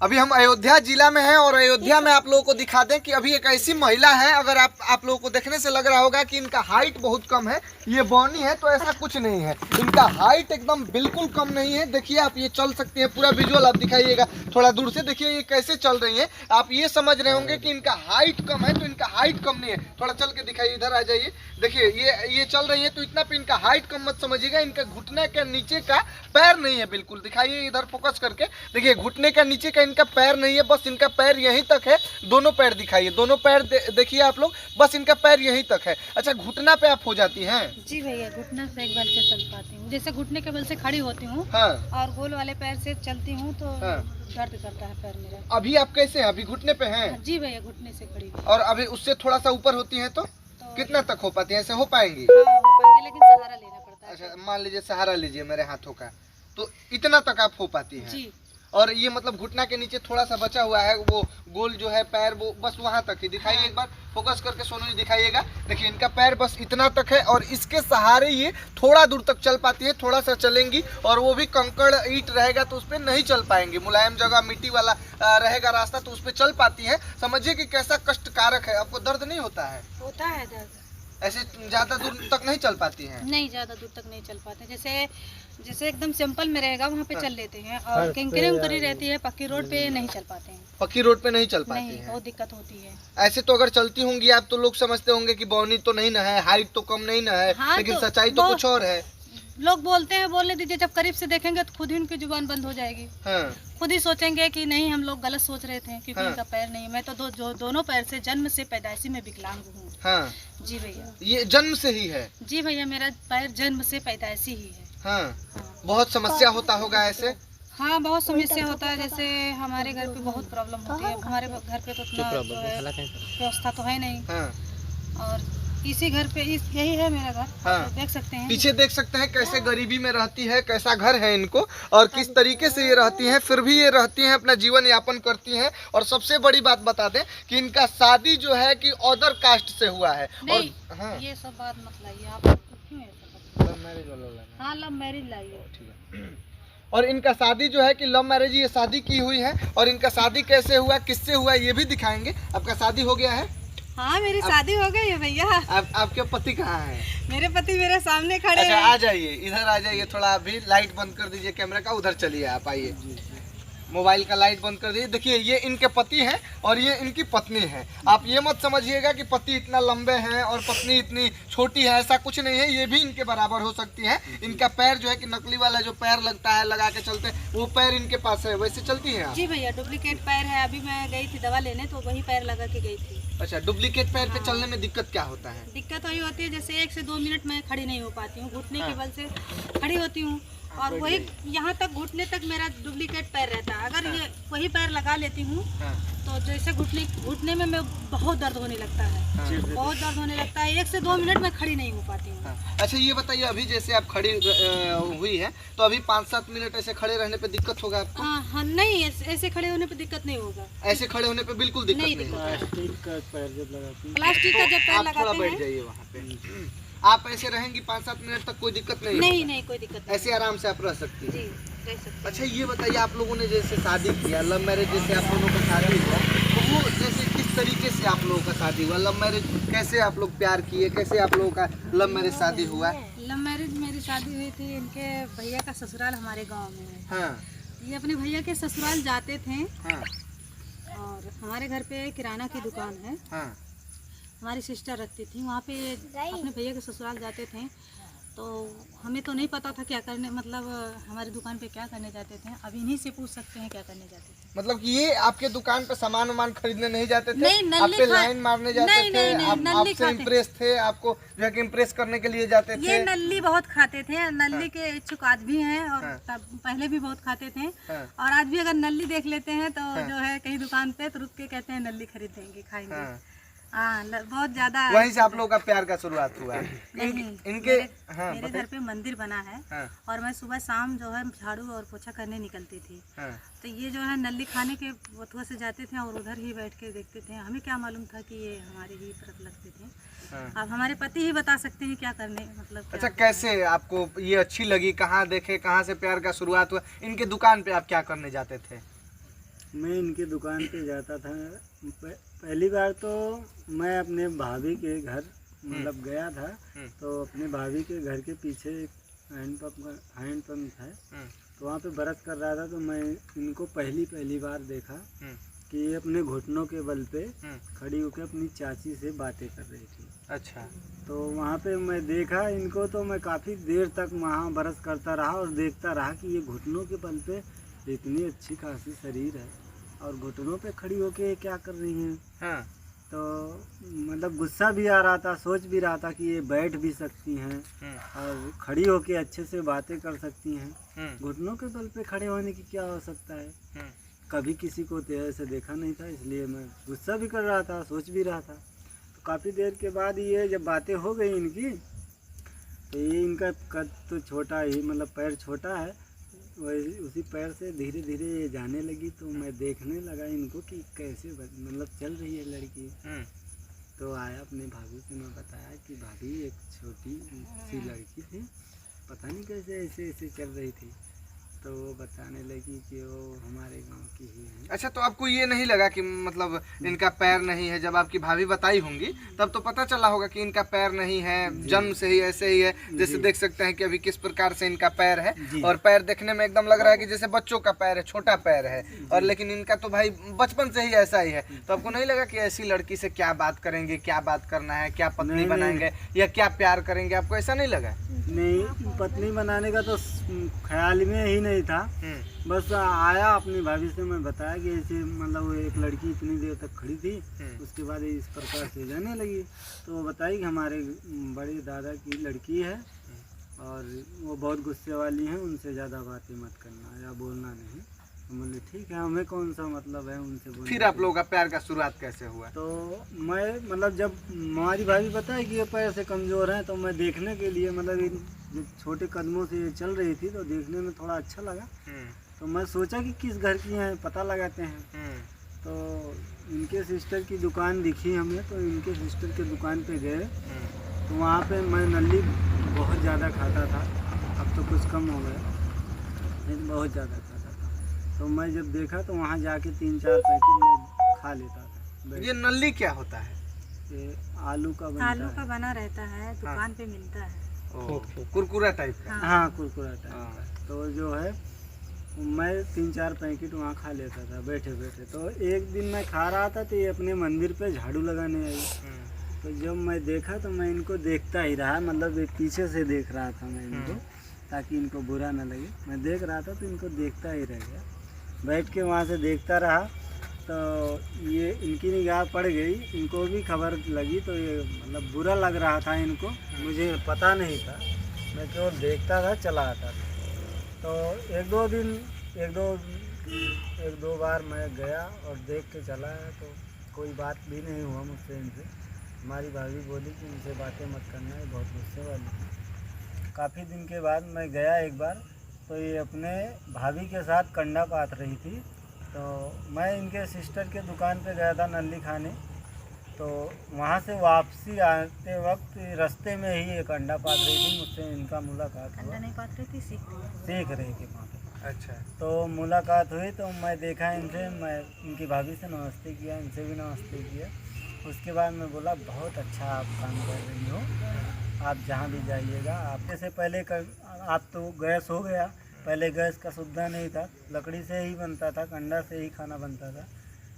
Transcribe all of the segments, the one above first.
अभी हम अयोध्या जिला में हैं और अयोध्या में आप लोगों को दिखा दें कि अभी एक ऐसी महिला है, अगर आप लोगों को देखने से लग रहा होगा कि इनका हाइट बहुत कम है, ये बॉनी है, तो ऐसा कुछ नहीं है। इनका हाइट एकदम बिल्कुल कम नहीं है। देखिए आप ये चल सकती हैं, पूरा विजुअल आप दिखाइएगा, थोड़ा दूर से देखिए ये कैसे चल रही है। आप ये समझ रहे होंगे कि इनका हाइट कम है, तो इनका हाइट कम नहीं है। थोड़ा चल के दिखाइए, इधर आ जाइए। देखिए ये चल रही है, तो इतना पे इनका हाइट कम मत समझिएगा। इनका घुटने के नीचे का पैर नहीं है, बिल्कुल दिखाइए इधर फोकस करके। देखिए घुटने का नीचे का इनका पैर नहीं है, बस इनका पैर यहीं तक है। दोनों पैर दिखाइए, दोनों पैर देखिए आप लोग, बस इनका पैर यहीं तक है। अच्छा, घुटना पे आप हो जाती हैं? जी भैया, घुटना से एक बल से चल पाती हूँ, जैसे घुटने के बल से खड़ी होती हूँ। हाँ। और गोल वाले पैर से चलती हूँ तो हाँ। दर्द करता है पैर मेरा। अभी आप कैसे हैं? अभी घुटने पे हैं? जी भैया, घुटने से खड़ी हूँ। और अभी उससे थोड़ा सा ऊपर होती हैं तो कितना तक हो पाती हैं? ऐसे हो पाएंगी? हाँ, हो पाएंगे, लेकिन सहारा लेना पड़ता है। अच्छा, मान लीजिए सहारा लीजिए मेरे हाथों का, तो इतना तक आप हो पाती हैं? जी। और ये मतलब घुटना के नीचे थोड़ा सा बचा हुआ है, वो गोल जो है पैर, वो बस वहां तक ही दिखाइए। हाँ। एक बार फोकस करके सोनू जी दिखाइएगा। देखिए इनका पैर बस इतना तक है और इसके सहारे ये थोड़ा दूर तक चल पाती है। थोड़ा सा चलेंगी और वो भी कंकड़ ईंट रहेगा तो उस पर नहीं चल पाएंगी। मुलायम जगह मिट्टी वाला रहेगा रास्ता तो उस पर चल पाती है। समझिए कि कैसा कष्टकारक है। आपको दर्द नहीं होता है? होता है दर्द। ऐसे ज्यादा दूर तक नहीं चल पाती हैं? नहीं, ज्यादा दूर तक नहीं चल पाते। जैसे एकदम सिंपल में रहेगा वहाँ पे हाँ। चल लेते हैं, और किंकरी रहती है, पक्की रोड पे नहीं चल पाते हैं। पक्की रोड पे नहीं चल पाती नहीं, हैं? बहुत दिक्कत होती है। ऐसे तो अगर चलती होंगी आप तो लोग समझते होंगे कि बौनी तो नहीं ना है, हाइट तो कम नहीं ना है। हाँ, लेकिन तो सच्चाई तो कुछ और है। लोग बोलते हैं, बोलने दीजिए, जब करीब से देखेंगे तो खुद ही उनकी जुबान बंद हो जाएगी। हाँ। खुद ही सोचेंगे कि नहीं, हम लोग गलत सोच रहे थे, क्योंकि हाँ। इनका पैर नहीं है। मैं तो दोनों पैर से जन्म से पैदाइशी में विकलांग हूँ। हाँ। जी भैया। ये जन्म से ही है? जी भैया, मेरा पैर जन्म से पैदाइशी ही है। हाँ। हाँ। बहुत समस्या होता होगा ऐसे? हाँ, बहुत समस्या होता है। जैसे हमारे घर पे बहुत प्रॉब्लम होती है। हमारे घर पे तो उतना जो है व्यवस्था तो है नहीं। हाँ। और इसी घर पे यही है मेरा घर। हाँ। तो देख सकते हैं, पीछे देख सकते हैं कैसे गरीबी में रहती है, कैसा घर है इनको और किस तरीके से ये रहती हैं, फिर भी ये रहती हैं, अपना जीवन यापन करती हैं। और सबसे बड़ी बात बता दें कि इनका शादी जो है कि अदर कास्ट से हुआ है। नहीं, और हाँ, ये सब बात मत लाइए आप। क्यों ऐसा? लव मैरिज वाला लाना। हाँ, लव मैरिज लाइए। ठीक है। और इनका शादी जो है कि लव मैरिज ये शादी की हुई है। और इनका शादी कैसे हुआ, किससे हुआ, ये भी दिखाएंगे। आपका शादी हो गया है? हाँ, मेरी शादी हो गई है भैया। आपके पति कहाँ हैं? मेरे पति मेरे सामने खड़े अच्छा, हैं। आ जाइए, इधर आ जाइए। थोड़ा अभी लाइट बंद कर दीजिए कैमरा का, उधर चलिए आप, आइए। मोबाइल का लाइट बंद कर दीजिए। देखिए ये इनके पति हैं और ये इनकी पत्नी है। आप ये मत समझिएगा कि पति इतना लंबे हैं और पत्नी इतनी छोटी है, ऐसा कुछ नहीं है। ये भी इनके बराबर हो सकती है। इनका पैर जो है कि नकली वाला जो पैर लगता है, लगा के चलते हैं, वो पैर इनके पास है। वैसे चलती हैं आप? जी भैया, डुप्लीकेट पैर है। अभी मैं गई थी दवा लेने, तो वही पैर लगा के गई थी। अच्छा, डुप्लीकेट पैर पे हाँ। चलने में दिक्कत क्या होता है? दिक्कत वही होती है, जैसे 1 से 2 मिनट में खड़ी नहीं हो पाती हूँ। घुटने के बल से खड़ी होती हूँ और वही यहाँ तक, घुटने तक मेरा डुप्लीकेट पैर रहता है। अगर ये वही पैर लगा लेती हूँ हाँ। तो जैसे घुटने में मैं बहुत दर्द होने लगता है। हाँ। बहुत दर्द होने लगता है। 1 से 2 मिनट में खड़ी नहीं हो पाती हूँ। हाँ। अच्छा ये बताइए, अभी जैसे आप खड़ी हुई है तो अभी 5-7 मिनट ऐसे खड़े रहने पे दिक्कत होगा आपको? हाँ, नहीं, ऐसे खड़े होने पे दिक्कत नहीं होगा। ऐसे खड़े होने पे बिल्कुल दिक्कत नहीं होगा? प्लास्टिक का जब पैर आप थोड़ा लगाते बैठ हैं। जाइए वहाँ पे। आप ऐसे रहेंगी 5-7 मिनट तक, कोई दिक्कत नहीं? नहीं, नहीं, कोई दिक्कत नहीं। ऐसे आराम से आप रह सकती हैं? जी, रह सकते हैं। अच्छा ये बताइए, आप लोगों ने जैसे शादी किया, लव मैरिज जैसे आप दोनों का शादी हुआ, तो वो जैसे किस तरीके से आप लोगों का शादी हुआ? लव मैरिज कैसे आप लोग प्यार किए, कैसे आप लोगों का लव मैरिज शादी हुआ? लव मैरिज मेरी शादी हुई थी, इनके भैया का ससुराल हमारे गांव में है। हाँ। ये अपने भैया के ससुराल जाते थे। हाँ। और हमारे घर पे किराना की दुकान है। हाँ। हमारी सिस्टर रखती थी वहाँ पे। अपने भैया के ससुराल जाते थे तो हमें तो नहीं पता था क्या करने, मतलब हमारी दुकान पे क्या करने जाते थे। अब इन्हीं से पूछ सकते हैं क्या करने जाते थे। मतलब कि ये आपके दुकान पे सामान वामान खरीदने नहीं जाते थे? नहीं, नल्ली आप पे खा- लाइन मारने जाते नहीं, थे? नहीं, नहीं, नल्ली आपसे खाते। इम्प्रेस थे, आपको जो है कि इम्प्रेस करने के लिए जाते थे? ये नल्ली बहुत खाते थे। नल्ली के इच्छुक आज भी हैं और हाँ। तब पहले भी बहुत खाते थे। हाँ। और आज भी अगर नल्ली देख लेते हैं तो हाँ। जो है कहीं दुकान पे तो रुक के कहते हैं नल्ली खरीदेंगे, खाएंगे। हाँ। हाँ, बहुत ज्यादा। वहीं से आप लोगों का प्यार का शुरुआत हुआ है? नहीं, इनके हाँ, मेरे घर पे मंदिर बना है। हाँ। और मैं सुबह शाम जो है झाड़ू और पोछा करने निकलती थी। हाँ। तो ये जो है नल्ली खाने के बथुआ से जाते थे और उधर ही बैठ के देखते थे। हमें क्या मालूम था कि ये हमारे ही तरफ लगते थे। हाँ। अब हमारे पति ही बता सकते हैं क्या करने, मतलब क्या। अच्छा, कैसे आपको ये अच्छी लगी, कहाँ देखे, कहाँ से प्यार का शुरुआत हुआ? इनके दुकान पे आप क्या करने जाते थे? मैं इनकी दुकान पे जाता था। पहली बार तो मैं अपने भाभी के घर मतलब गया था, तो अपने भाभी के घर के पीछे एक हैंड पंप है, तो वहाँ पे बरस कर रहा था। तो मैं इनको पहली बार देखा कि ये अपने घुटनों के बल पे खड़ी होकर अपनी चाची से बातें कर रही थी। अच्छा। तो वहाँ पे मैं देखा इनको, तो मैं काफ़ी देर तक वहाँ बरस करता रहा और देखता रहा कि ये घुटनों के बल पे इतनी अच्छी खासी शरीर है और घुटनों पे खड़ी होके क्या कर रही हैं। हाँ। तो मतलब गुस्सा भी आ रहा था, सोच भी रहा था कि ये बैठ भी सकती हैं और खड़ी होके अच्छे से बातें कर सकती हैं। घुटनों के बल पे खड़े होने की क्या हो सकता है, कभी किसी को ऐसे देखा नहीं था, इसलिए मैं गुस्सा भी कर रहा था, सोच भी रहा था। तो काफ़ी देर के बाद ये जब बातें हो गई इनकी, तो ये इनका कद तो छोटा ही, मतलब पैर छोटा है, वही उसी पैर से धीरे धीरे ये जाने लगी। तो मैं देखने लगा इनको कि कैसे मतलब चल रही है लड़की। तो आया अपने भाभी से, मैं बताया कि भाभी एक छोटी सी लड़की थी, पता नहीं कैसे ऐसे ऐसे चल रही थी। तो वो बताने लगी कि वो हमारे गांव की ही है। अच्छा, तो आपको ये नहीं लगा कि मतलब इनका पैर नहीं है? जब आपकी भाभी बताई होंगी तब तो पता चला होगा कि इनका पैर नहीं है, जन्म से ही ऐसे ही है। जैसे देख सकते हैं कि अभी किस प्रकार से इनका पैर है, और पैर देखने में एकदम लग रहा है कि जैसे बच्चों का पैर है, छोटा पैर है, और लेकिन इनका तो भाई बचपन से ही ऐसा ही है। तो आपको नहीं लगा कि ऐसी लड़की से क्या बात करेंगे, क्या बात करना है, क्या पत्नी बनाएंगे या क्या प्यार करेंगे? आपको ऐसा नहीं लगा? नहीं, पत्नी बनाने का तो ख्याल में ही नहीं था। बस आया अपनी भाभी से, मैं बताया कि ऐसे मतलब एक लड़की इतनी देर तक खड़ी थी, उसके बाद इस प्रकार से जाने लगी। तो वो बताई कि हमारे बड़े दादा की लड़की है और वो बहुत गुस्से वाली हैं, उनसे ज़्यादा बातें मत करना या बोलना नहीं। तो बोले ठीक है, हमें कौन सा मतलब है उनसे बोलने। फिर आप लोगों का प्यार का शुरुआत कैसे हुआ? तो मैं मतलब जब हमारी भाभी बताई कि ये पैर से कमज़ोर हैं, तो मैं देखने के लिए मतलब इन जब छोटे कदमों से चल रही थी तो देखने में थोड़ा अच्छा लगा। तो मैं सोचा कि किस घर की हैं, पता लगाते हैं। तो इनके सिस्टर की दुकान दिखी हमें, तो इनके सिस्टर के दुकान पे गए। तो वहाँ पे मैं नल्ली बहुत ज़्यादा खाता था, अब तो कुछ कम हो गया, नहीं बहुत ज़्यादा खाता था। तो मैं जब देखा तो वहाँ जाके 3-4 पैकेट मैं खा लेता था। ये नल्ली क्या होता है? ये आलू का बना रहता है, दुकान पे मिलता है, कुरकुरा टाइप का। हाँ, कुरकुरा टाइप का। तो जो है मैं 3-4 पैकेट वहाँ खा लेता था बैठे बैठे। तो एक दिन मैं खा रहा था तो ये अपने मंदिर पे झाड़ू लगाने आई। तो जब मैं देखा तो मैं इनको देखता ही रहा, मतलब एक पीछे से देख रहा था मैं इनको, ताकि इनको बुरा ना लगे। मैं देख रहा था तो इनको देखता ही रह गया, बैठ के वहाँ से देखता रहा। तो ये इनकी निगाह पड़ गई, इनको भी खबर लगी। तो ये मतलब बुरा लग रहा था इनको, मुझे पता नहीं था, मैं केवल देखता था, चला आता था। तो एक दो बार मैं गया और देख के चला आया, तो कोई बात भी नहीं हुआ मुझसे इनसे। हमारी भाभी बोली कि इनसे बातें मत करना, ये बहुत गुस्से वाली है। काफ़ी दिन के बाद मैं गया एक बार, तो ये अपने भाभी के साथ कंडा पात रही थी। तो मैं इनके सिस्टर के दुकान पे गया था नल्ली खाने। तो वहाँ से वापसी आते वक्त रास्ते में ही एक अंडा पात रही थी, मुझसे इनका मुलाकात हुआ। नहीं पात रही थी, सीख रही थी वहाँ पे। अच्छा। तो मुलाकात हुई, तो मैं देखा इनसे, मैं इनकी भाभी से नमस्ते किया, इनसे भी नमस्ते किया। उसके बाद मैं बोला बहुत अच्छा आप काम कर रही हो, आप जहाँ भी जाइएगा। आप जैसे पहले आप तो गैस हो गया, पहले गैस का सुविधा नहीं था, लकड़ी से ही बनता था, कंडा से ही खाना बनता था।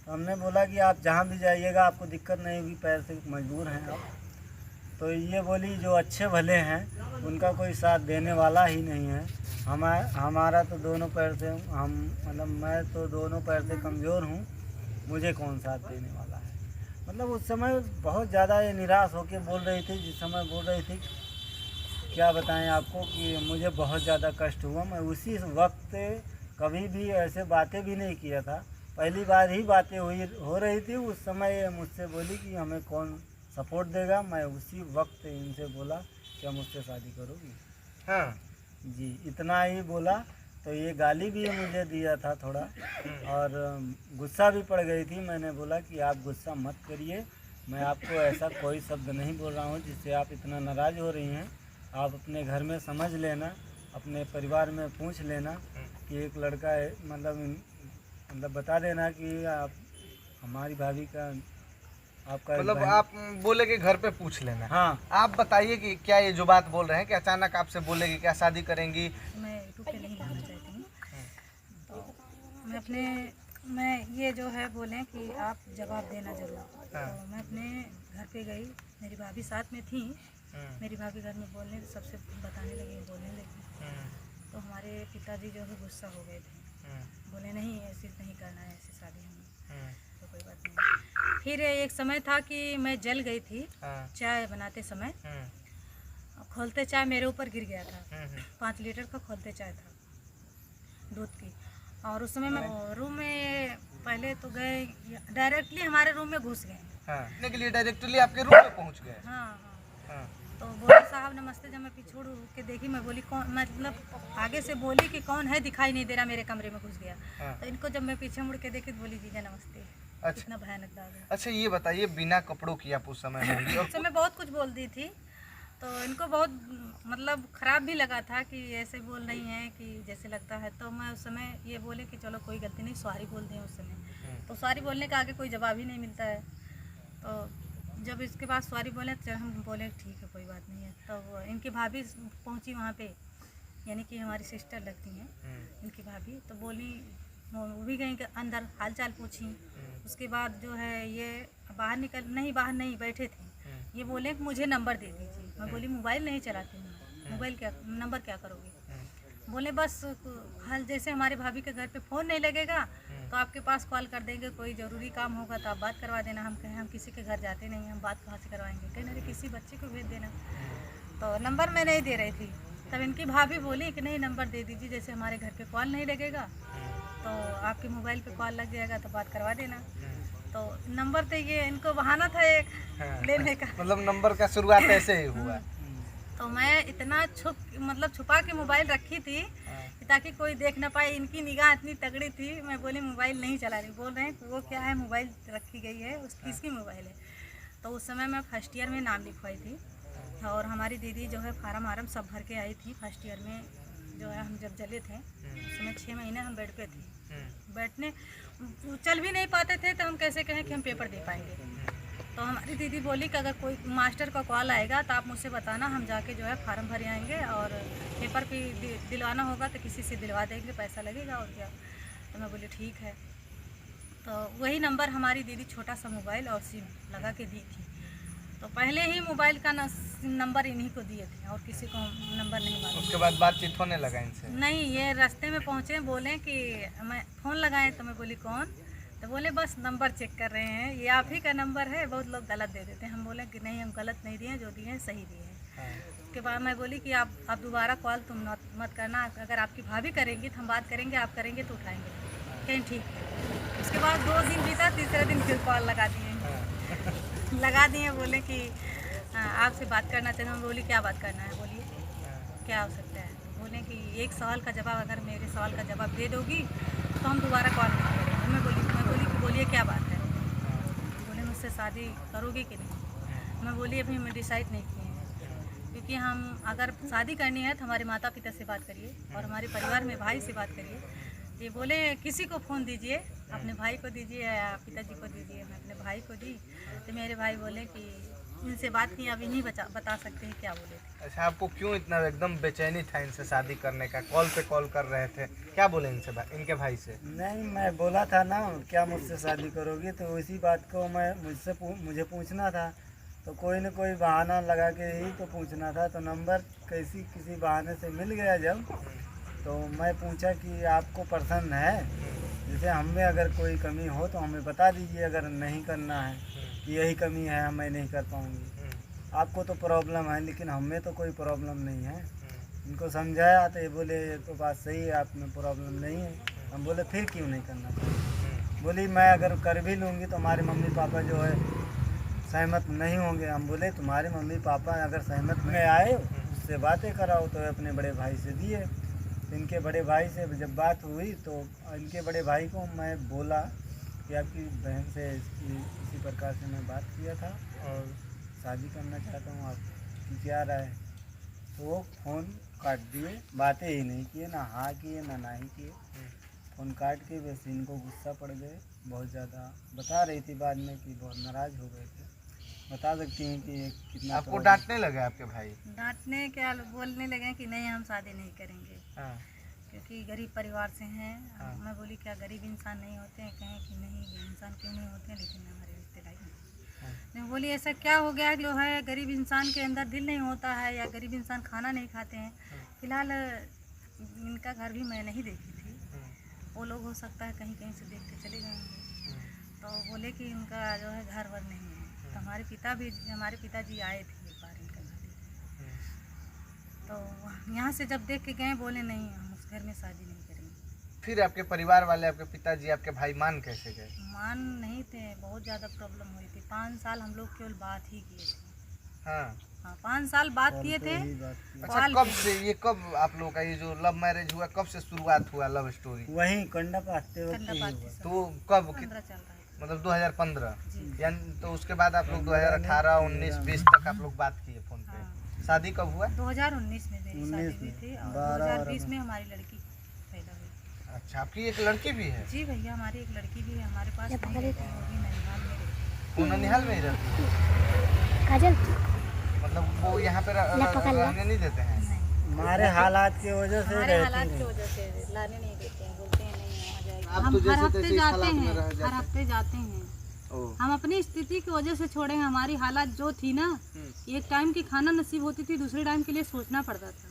तो हमने बोला कि आप जहाँ भी जाइएगा आपको दिक्कत नहीं होगी, पैर से मजबूर हैं आप। तो ये बोली जो अच्छे भले हैं उनका कोई साथ देने वाला ही नहीं है। हमारा तो दोनों पैर से मतलब मैं तो दोनों पैर से कमज़ोर हूँ, मुझे कौन साथ देने वाला है। मतलब उस समय बहुत ज़्यादा ये निराश होकर बोल रही थी। जिस समय बोल रही थी क्या बताएं आपको कि मुझे बहुत ज़्यादा कष्ट हुआ। मैं उसी वक्त कभी भी ऐसे बातें भी नहीं किया था, पहली बार ही बातें हो रही थी। उस समय मुझसे बोली कि हमें कौन सपोर्ट देगा। मैं उसी वक्त इनसे बोला क्या मुझसे शादी करोगी? हाँ जी, इतना ही बोला। तो ये गाली भी मुझे दिया था थोड़ा, और गुस्सा भी पड़ गई थी। मैंने बोला कि आप गुस्सा मत करिए, मैं आपको ऐसा कोई शब्द नहीं बोल रहा हूँ जिससे आप इतना नाराज़ हो रही हैं। आप अपने घर में समझ लेना, अपने परिवार में पूछ लेना कि एक लड़का है, मतलब मतलब बता देना कि आप हमारी भाभी का आपका मतलब बहन- आप बोले कि घर पे पूछ लेना। हाँ आप बताइए कि क्या ये जो बात बोल रहे हैं कि अचानक आपसे बोले कि क्या शादी करेंगी। मैं यूट्यूब पे नहीं लाना चाहती हूँ, तो मैं ये जो है बोले कि आप जवाब देना ज़रूर। हाँ। तो मैं अपने घर पे गई, मेरी भाभी साथ में थी। मेरी भाभी घर में बोलने सबसे बताने लगी, बोलने लगी। तो हमारे पिताजी जो है गुस्सा हो गए थे, बोले नहीं ऐसे नहीं करना है, ऐसी शादी हमें, तो कोई बात नहीं। फिर एक समय था कि मैं जल गई थी चाय बनाते समय, खोलते चाय मेरे ऊपर गिर गया था। 5 लीटर का खोलते चाय था दूध की, और उस समय मैं रूम में पहले तो गए, डायरेक्टली हमारे रूम में घुस गए। हाँ। के लिए डायरेक्टली आपके रूम में पहुंच गए। हाँ हाँ। हाँ। तो बोले साहब नमस्ते। जब मैं पिछोड़ के देखी, मैं बोली कौन, मतलब आगे से बोली कि कौन है, दिखाई नहीं दे रहा, मेरे कमरे में घुस गया। हाँ। तो इनको जब मैं पीछे मुड़ के देखी तो बोली जीजा नमस्ते। अच्छा। इतना भयानक दाग है। अच्छा ये बताइए, बिना कपड़ों की आप उस समय होंगी और उस समय बहुत कुछ बोल दी थी, तो इनको बहुत मतलब ख़राब भी लगा था कि ऐसे बोल रही हैं कि जैसे लगता है। तो मैं उस समय ये बोले कि चलो कोई गलती नहीं, सॉरी बोल दें उस समय। तो सॉरी बोलने का आगे कोई जवाब ही नहीं मिलता है। तो जब इसके बाद सॉरी बोले तो हम बोले ठीक है कोई बात नहीं है। तो इनकी भाभी पहुंची वहाँ पे, यानी कि हमारी सिस्टर लगती हैं इनकी भाभी। तो बोली, वो भी गई अंदर, हाल चाल पूछी। उसके बाद जो है ये बाहर नहीं बैठे थे। ये बोले कि मुझे नंबर दे दीजिए। मैं बोली मोबाइल नहीं चलाती हूँ, मोबाइल क्या नंबर क्या करोगे। बोले बस हाल जैसे हमारे भाभी के घर पे फ़ोन नहीं लगेगा तो आपके पास कॉल कर देंगे, कोई ज़रूरी काम होगा तो आप बात करवा देना। हम कहें हम किसी के घर जाते नहीं, हम बात कहाँ से करवाएंगे। कहीं ना किसी बच्चे को भेज देना। तो नंबर मैं नहीं दे रही थी, तब इनकी भाभी बोली कि नहीं नंबर दे दीजिए, जैसे हमारे घर पे कॉल नहीं लगेगा तो आपके मोबाइल पे कॉल लग जाएगा तो बात करवा देना। तो नंबर तो ये इनको बहाना था एक लेने का। मतलब नंबर का शुरुआत ऐसे ही हुआ। तो मैं इतना छुपा के मोबाइल रखी थी ताकि कोई देख ना पाए। इनकी निगाह इतनी तगड़ी थी, मैं बोली मोबाइल नहीं चला रही। बोल रहे हैं कि वो क्या है, मोबाइल रखी गई है, किसकी मोबाइल है। तो उस समय मैं फर्स्ट ईयर में नाम लिखवाई थी, और हमारी दीदी जो है फार्म वारम सब भर के आई थी। फर्स्ट ईयर में जो है हम जब जले थे उस समय 6 महीने हम बेड पे थे, बैठने चल भी नहीं पाते थे। तो हम कैसे कहें कि हम पेपर दे पाएंगे। तो हमारी दीदी बोली कि अगर कोई मास्टर का कॉल आएगा तो आप मुझसे बताना, हम जाके जो है फार्म भर आएंगे, और पेपर भी दिलवाना होगा तो किसी से दिलवा देंगे, पैसा लगेगा और क्या। तो मैं बोली ठीक है। तो वही नंबर हमारी दीदी छोटा सा मोबाइल और सिम लगा के दी थी। तो पहले ही मोबाइल का नंबर इन्हीं को दिए थे और किसी को नंबर नहीं मालूम। उसके बाद बातचीत होने लगा इनसे? नहीं, ये रास्ते में पहुँचे, बोले कि मैं फ़ोन लगाए। तो मैं बोली कौन, तो बोले बस नंबर चेक कर रहे हैं, ये आप ही का नंबर है, बहुत लोग गलत दे देते हैं। हम बोले कि नहीं हम गलत नहीं दिए, जो दिए हैं सही दिए हैं। उसके बाद मैं बोली कि आप दोबारा कॉल तुम मत करना, अगर आपकी भाभी करेंगी तो हम बात करेंगे, आप करेंगे तो उठाएंगे। कहीं ठीक है। उसके बाद 2 दिन बीता, तीसरे दिन फिर कॉल लगा दिए बोले कि आपसे बात करना चाहते हैं। हम बोली क्या बात करना है, बोलिए क्या हो सकता है। बोले कि एक सवाल का जवाब, अगर मेरे सवाल का जवाब दे दोगी तो हम दोबारा कॉल नहीं करेंगे। मैं बोली कि बोलिए क्या बात है। बोले मुझसे शादी करोगे कि नहीं। मैं बोली अभी हम डिसाइड नहीं किए हैं, क्योंकि हम अगर शादी करनी है तो हमारे माता पिता से बात करिए और हमारे परिवार में भाई से बात करिए। ये बोले किसी को फ़ोन दीजिए, अपने भाई को दीजिए या पिताजी को दीजिए। मैं अपने भाई को दी तो मेरे भाई बोले कि इनसे बात की, अभी नहीं बता सकते हैं क्या बोले थे। अच्छा, आपको क्यों इतना एकदम बेचैनी था इनसे शादी करने का? कॉल पे कॉल कर रहे थे, क्या बोले इनसे इनके भाई से? नहीं, मैं बोला था ना क्या मुझसे शादी करोगी, तो इसी बात को मुझे पूछना था। तो कोई न कोई बहाना लगा के ही तो पूछना था। तो नंबर किसी बहाने से मिल गया जब, तो मैं पूछा कि आपको पसंद है, जैसे हमें अगर कोई कमी हो तो हमें बता दीजिए, अगर नहीं करना है कि यही कमी है मैं नहीं कर पाऊँगी। आपको तो प्रॉब्लम है लेकिन हमें तो कोई प्रॉब्लम नहीं है। इनको समझाया तो ये बोले ये तो बात सही है, आप में प्रॉब्लम नहीं है। हम बोले फिर क्यों नहीं करना चाहिए। बोली मैं अगर कर भी लूँगी तो हमारे मम्मी पापा जो है सहमत नहीं होंगे। हम बोले तुम्हारे मम्मी पापा अगर सहमत में आए उससे बातें कराओ। तो अपने बड़े भाई से दिए। इनके बड़े भाई से जब बात हुई तो इनके बड़े भाई को मैं बोला कि आपकी बहन से इसी प्रकार से मैं बात किया था और शादी करना चाहता हूँ, आपकी क्या राय है। तो वो फ़ोन काट दिए, बातें ही नहीं किए, ना हाँ किए ना नहीं किए। फ़ोन काट के वैसे इनको गुस्सा पड़ गए बहुत ज़्यादा। बता रही थी बाद में कि बहुत नाराज़ हो गए थे। बता सकती हैं कि ये कितना आपको डांटने लगे आपके भाई? डांटने क्या बोलने लगे कि नहीं हम शादी नहीं करेंगे हाँ। क्योंकि गरीब परिवार से हैं। हाँ। मैं बोली क्या गरीब इंसान नहीं होते हैं? कहें कि नहीं इंसान क्यों नहीं होते हैं, लेकिन हमारे रिश्तेदारी हाँ। मैं बोली ऐसा क्या हो गया जो है गरीब इंसान के अंदर दिल नहीं होता है या गरीब इंसान खाना नहीं खाते हैं। फिलहाल इनका घर भी मैं नहीं देखी थी, वो लोग हो सकता है कहीं कहीं से देख के चले गए होंगे। तो बोले कि इनका जो है घर वर नहीं है। तो हमारे पिताजी आए थे एक बार इनका घर देखने। तो यहाँ से जब देख के गए बोले नहीं हम उस घर में शादी नहीं करेंगे। फिर आपके परिवार वाले, आपके पिताजी, आपके भाई मान कैसे गए? मान नहीं थे, बहुत ज़्यादा प्रॉब्लम हुई थी। 5 साल हम लोग केवल बात ही किए थे। हाँ। हाँ 5 साल बात किए थे। अच्छा, कब से ये, कब आप लोगों का ये जो लव मैरिज हुआ, कब से शुरुआत हुआ लव स्टोरी? वहीं कंडा पाते वक्त ही हुआ। तो कब 15 चल रहा है मतलब 2015 जी। यानी तो उसके बाद आप लोग 2018, 19, 20 तक आप लोग बात किए फोन पे। हाँ। शादी कब हुआ? 2019 में मेरी शादी हुई थी और 2020 में हमारी लड़की पैदा हुई। अच्छा, आपकी एक लड़की भी है? जी भैया, हमारी एक लड़की भी है। हमारे पास नहीं रहती, वो भी ननिहाल में रहती है। वो ननिहाल में ही रहती है? काजल मतलब वो यहाँ पे रहने नहीं देते हैं? नहीं, हमारे हालात की वजह से हमारे रहती हालात की नहीं। वजह से लाने नहीं देते हैं, बोलते हैं नहीं वहाँ जाएगी। आप हम तो हर जैसे हफ्ते तैसे इस जाते हालात में हैं, रह हर जाते हफ्ते जाते हैं। ओह। हम अपनी स्थिति की वजह से छोड़े हैं। हमारी हालात जो थी ना, एक टाइम की खाना नसीब होती थी, दूसरे टाइम के लिए सोचना पड़ता था।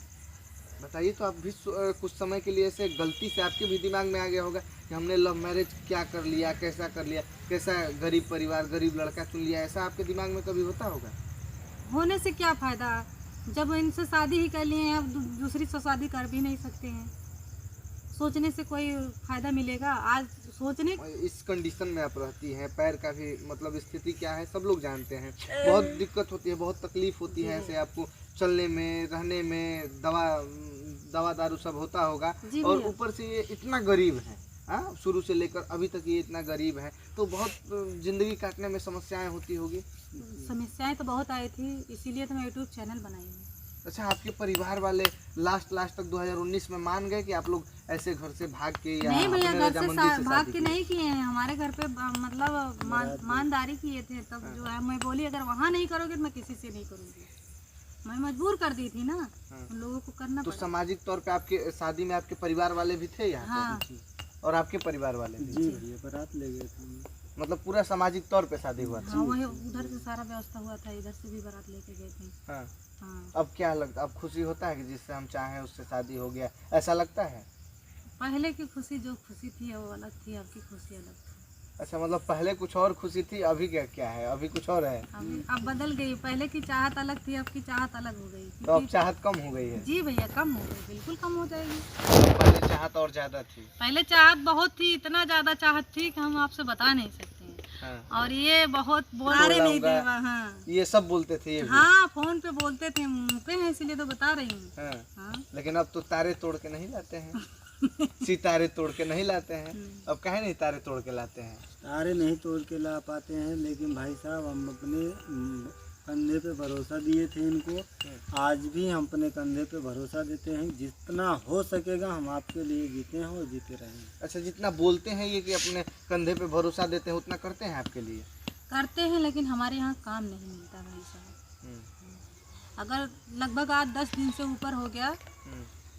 बताइए, तो आप भी कुछ समय के लिए ऐसे गलती से आपके भी दिमाग में आ गया होगा कि हमने लव मैरिज क्या कर लिया, कैसा कर लिया, कैसा गरीब परिवार, गरीब लड़का चुन लिया, ऐसा आपके दिमाग में कभी होता होगा? होने से क्या फ़ायदा, जब इनसे शादी ही कर लिए हैं, अब दूसरी से शादी कर भी नहीं सकते हैं। सोचने से कोई फ़ायदा मिलेगा? आज सोचने इस कंडीशन में आप रहती हैं, पैर का भी मतलब स्थिति क्या है सब लोग जानते हैं। बहुत दिक्कत होती है, बहुत तकलीफ होती है ऐसे आपको चलने में, रहने में, दवा दारू सब होता होगा। जी और भैया। ऊपर से ये इतना गरीब है, हाँ, शुरू से लेकर अभी तक ये इतना गरीब है, तो बहुत जिंदगी काटने में समस्याएं होती होगी। समस्याएं तो बहुत आई थी, इसीलिए तो मैं यूट्यूब चैनल बनाई हूँ। अच्छा, आपके परिवार वाले लास्ट तक 2019 में मान गए कि आप लोग ऐसे घर से भाग के या नहीं भैया, अपने घर रजामंदी से से भाग शादी के की? नहीं किए हैं। हमारे घर पे मतलब ईमानदारी किए थे। तब जो है मैं बोली अगर वहाँ नहीं करोगे तो मैं किसी से नहीं करूँगी। मैं मजबूर कर दी थी ना, उन लोगों को करना तो पड़ा। सामाजिक तौर पे आपके शादी में आपके परिवार वाले भी थे यहाँ हाँ पे? और आपके परिवार वाले भी? जी भैया, बारात ले गए थे। मतलब पूरा सामाजिक तौर पे शादी हुआ था? हाँ, वही उधर से सारा व्यवस्था हुआ था, इधर से भी बारात लेके गए थे। हाँ। हाँ, अब क्या लगता, अब खुशी होता है कि जिससे हम चाहें उससे शादी हो गया, ऐसा लगता है? पहले की खुशी जो खुशी थी वो अलग थी, अब की खुशी अलग थी। अच्छा, मतलब पहले कुछ और खुशी थी, अभी क्या है? अभी कुछ और है? अब बदल गई। पहले की चाहत अलग थी, अब की चाहत अलग हो गई। तो अब चाहत कम हो गई है? जी भैया, कम हो गई, बिल्कुल कम हो जाएगी। पहले चाहत और ज्यादा थी? पहले चाहत बहुत थी, इतना ज्यादा चाहत थी कि हम आपसे बता नहीं सकते हैं। हाँ। और ये बहुत बोल रहे नहीं थे। हाँ ये सब बोलते थे ये भी? हाँ, फोन पे बोलते थे, मुझे हैं इसलिए तो बता रही हूँ। हाँ। हाँ। लेकिन अब तो तारे तोड़ के नहीं लाते हैं। सितारे तोड़ के नहीं लाते हैं। अब काहे नहीं तारे तोड़ के लाते हैं? तारे नहीं तोड़ के ला पाते हैं, लेकिन भाई साहब हम अपने कंधे पे भरोसा दिए थे इनको। आज भी हम अपने कंधे पे भरोसा देते हैं। जितना हो सकेगा हम आपके लिए जीते हैं और जीते रहेंगे। अच्छा, जितना बोलते हैं ये कि अपने कंधे पे भरोसा देते हैं, उतना करते हैं आपके लिए? करते हैं, लेकिन हमारे यहाँ काम नहीं मिलता भाई साहब। अगर लगभग आज 10 दिन से ऊपर हो गया,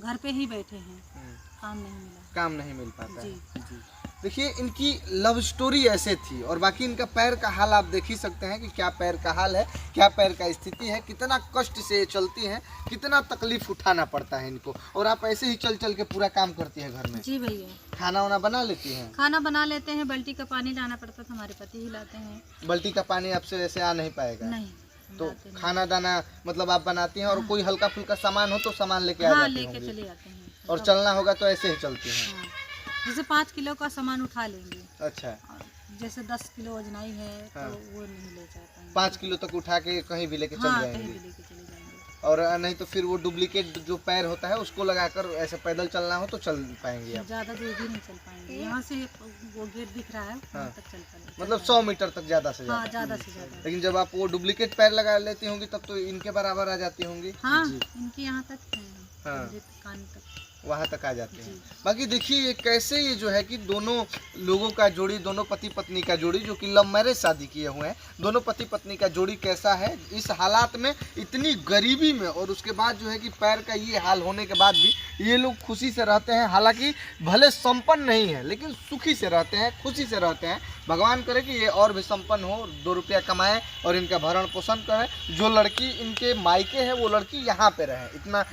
घर पे ही बैठे हैं, काम नहीं मिला। काम नहीं मिल पाता है। जी। देखिए, इनकी लव स्टोरी ऐसे थी और बाकी इनका पैर का हाल आप देख ही सकते हैं कि क्या पैर का हाल है, क्या पैर का स्थिति है, कितना कष्ट से ये चलती हैं, कितना तकलीफ उठाना पड़ता है इनको। और आप ऐसे ही चल चल के पूरा काम करती हैं घर में? जी भैया, खाना वाना बना लेती हैं? खाना बना लेते हैं, बाल्टी का पानी लाना पड़ता था, हमारे पति ही लाते हैं। बाल्टी का पानी आपसे ऐसे आ नहीं पाएगा? नहीं, तो लाते नहीं। खाना दाना मतलब आप बनाती हैं, और कोई हल्का फुल्का सामान हो तो सामान लेके आ हाँ, जाती लेके होंगी? चले जाते हैं। और चलना होगा तो ऐसे ही चलती हैं? हाँ, जैसे 5 किलो का सामान उठा लेंगे, अच्छा। और जैसे 10 किलो वजनाई है तो हाँ। वो नहीं ले जाता। 5 किलो तक उठा के कहीं भी लेके चल हाँ, कहीं जाएंगे? भी लेके चले जाएंगे। और नहीं तो फिर वो डुप्लीकेट जो पैर होता है उसको लगाकर ऐसे पैदल चलना हो तो चल पाएंगे आप? ज़्यादा दूर भी नहीं चल पाएंगे। यहाँ से वो गेट दिख रहा है, वहाँ तक चल पाएंगे। मतलब 100 मीटर तक ज़्यादा से हाँ, ज़्यादा? ज़्यादा से ज़्यादा। लेकिन जब आप वो डुप्लीकेट पैर लगा लेती होंगी तब तो इनके बराबर आ जाती होंगी? हाँ, इनके यहाँ तक है, हाँ। कान तक। वहाँ तक आ जाते हैं। बाकी देखिए ये कैसे ये जो है कि दोनों लोगों का जोड़ी, दोनों पति पत्नी का जोड़ी जो कि लव मैरिज शादी किए हुए हैं, दोनों पति पत्नी का जोड़ी कैसा है इस हालात में, इतनी गरीबी में, और उसके बाद जो है कि पैर का ये हाल होने के बाद भी ये लोग खुशी से रहते हैं। हालांकि भले संपन्न नहीं है लेकिन सुखी से रहते हैं, खुशी से रहते हैं। भगवान करे कि ये और भी संपन्न हो, 2 रुपया कमाएं और इनका भरण पोषण करें। जो लड़की इनके मायके है वो लड़की यहाँ पे रहे, इतना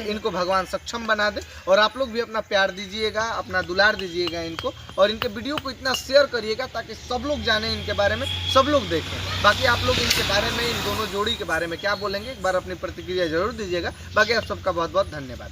इनको भगवान सक्षम बना दे। और आप लोग भी अपना प्यार दीजिएगा, अपना दुलार दीजिएगा इनको, और इनके वीडियो को इतना शेयर करिएगा ताकि सब लोग जाने इनके बारे में, सब लोग देखें। बाकी आप लोग इनके बारे में, इन दोनों जोड़ी के बारे में क्या बोलेंगे, एक बार अपनी प्रतिक्रिया जरूर दीजिएगा। बाकी आप सबका बहुत बहुत धन्यवाद।